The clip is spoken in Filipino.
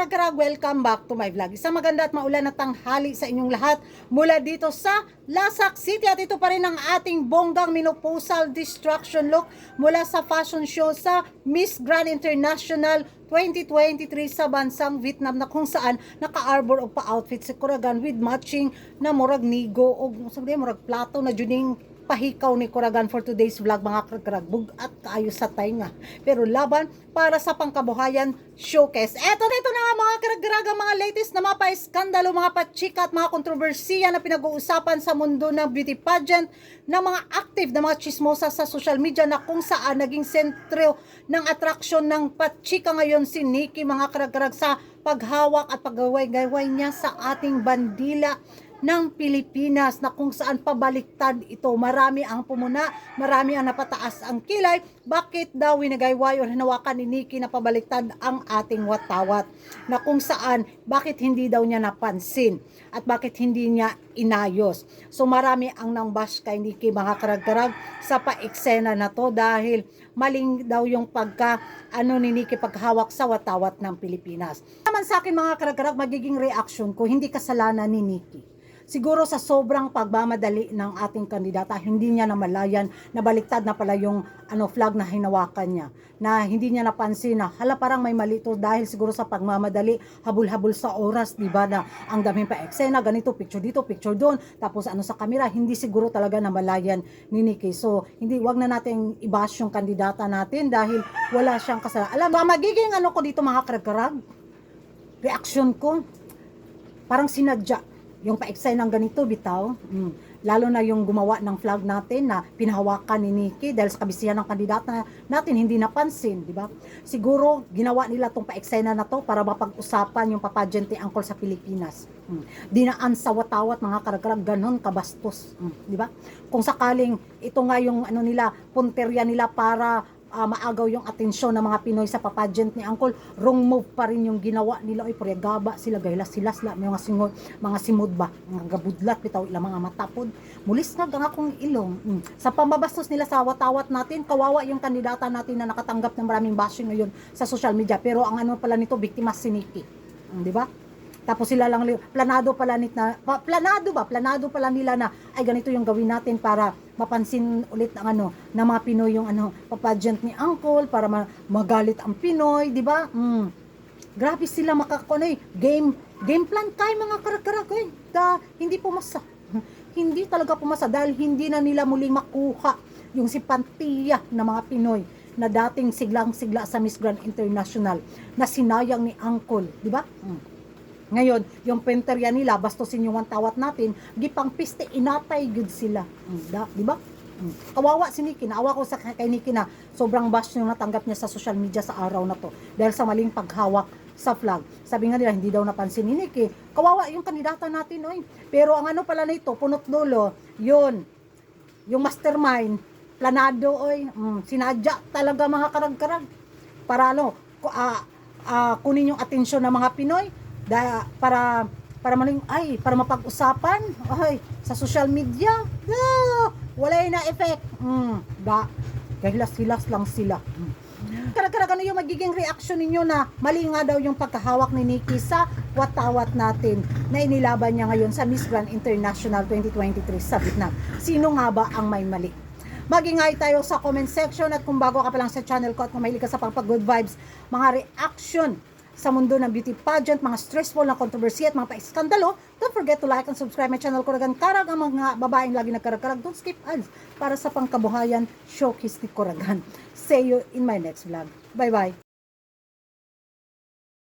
karag-karag, welcome back to my vlog. Isang maganda at maulan na tanghali sa inyong lahat mula dito sa Lasak City. At ito pa rin ang ating bonggang menopausal destruction look mula sa fashion show sa Miss Grand International 2023 sa bansang Vietnam, na kung saan naka-arbor og pa-outfit si Kuragan with matching na murag nigo o sabi murag plato na juning pahikaw ni Kuragan for today's vlog, mga karag-karag. Bugat kaayo sa tainga pero laban para sa pangkabuhayan showcase. Eto na ito na nga mga karag-karag, ang mga latest na mga pa-iskandalo, mga pa-chika at mga kontrobersiya na pinag-uusapan sa mundo ng beauty pageant na mga active na mga chismosa sa social media, na kung saan naging sentro ng atraksyon ng pa-chika ngayon si Nikki, mga karag-karag, sa paghawak at paggaway-gaway niya sa ating bandila ng Pilipinas, na kung saan pabaliktad ito. Marami ang pumuna, marami ang napataas ang kilay. Bakit daw winagayway o hinawakan ni Nikki na pabaliktad ang ating watawat, na kung saan bakit hindi daw niya napansin at bakit hindi niya inayos. So marami ang nangbash kay Nikki, mga karag-karag, sa paeksena na to dahil maling daw yung ni Nikki paghawak sa watawat ng Pilipinas. Naman sa akin, mga karag-karag, magiging reaction ko, hindi kasalanan ni Nikki. Siguro sa sobrang pagmamadali ng ating kandidata, hindi niya namalayan na baliktad na pala yung flag na hinawakan niya, na hindi niya napansin na hala, parang may mali to, dahil siguro sa pagmamadali, habol-habol sa oras, di ba, na ang daming pa eksena, ganito, picture dito, picture doon, tapos sa kamera, hindi siguro talaga namalayan ni Nikki. So wag na nating i-bash yung kandidata natin dahil wala siyang kasalanan. Alam ba, magiging ko dito, mga karag-karag, reaction ko, parang sinadya yung pa-excite ng ganito, bitaw. Lalo na yung gumawa ng flag natin na pinahawakan ni Nikki dahil sa kabisihan ng kandidata natin, hindi napansin, di ba? Siguro ginawa nila tong pa-excite na to para mapag-usapan yung papageant ni Angkol sa Pilipinas. Dinaan sa watawat, mga karag-karag, ganon kabastos, di ba? Kung sakaling ito nga yung punterya nila para maagaw yung atensyon ng mga Pinoy sa papageant ni Angkol, wrong move pa rin yung ginawa nila. Ay, pregaba sila, gaylas-silas la, mga simod ba, mga gabudlat, bitaw ila mga matapod. Mulis nga akong ilong. Sa pambabastos nila sa watawat natin, kawawa yung kandidata natin na nakatanggap ng maraming bashing ngayon sa social media. Pero ang pala nito, biktima si Nikki. Di ba? Tapos sila lang, planado pala nila na ay ganito yung gawin natin para mapansin ulit ng ng mga Pinoy yung papageant ni Angkol, para magalit ang Pinoy, di ba? Grabe sila game plan kay mga karag-karag, hindi pumasa. Hindi talaga pumasa dahil hindi na nila muling makuha yung simpatiya ng mga Pinoy na dating siglang-sigla sa Miss Grand International na sinayang ni Angkol, di ba? Ngayon, yung penterya nila, bastusin yung watawat natin, gipang piste, inatay good sila. Di ba? Kawawa si Nikki, naawa ko kay Nikki na sobrang bash yung natanggap niya sa social media sa araw na to dahil sa maling paghawak sa flag. Sabi nga nila, hindi daw napansin ni Nikki. Kawawa yung kandidata natin, oy. Pero ang pala nito, punot dulo, yun, yung mastermind, planado, oy, sinadya talaga, mga karag-karag, para kunin yung atensyon ng mga Pinoy, para mapag-usapan sa social media. Wala na effect. Hilas-hilas lang sila. Karag-karag, ano yung magiging reaction ninyo na mali nga daw yung pagkahawak ni Nikki sa watawat natin na inilaban niya ngayon sa Miss Grand International 2023 sa Vietnam? Sino nga ba ang may mali? Mag-ingay tayo sa comment section, at kung bago ka pa lang sa channel ko at kung mahilig ka sa pag-good vibes, mga reaction sa mundo ng beauty pageant, mga stressful na kontrobersiya at mga pa-iskandalo, don't forget to like and subscribe my channel, Kuragan Karag, ang mga babaeng lagi nagkarag-karag. Don't skip ads para sa pangkabuhayan showcase ni Kuragan. See you in my next vlog. Bye-bye.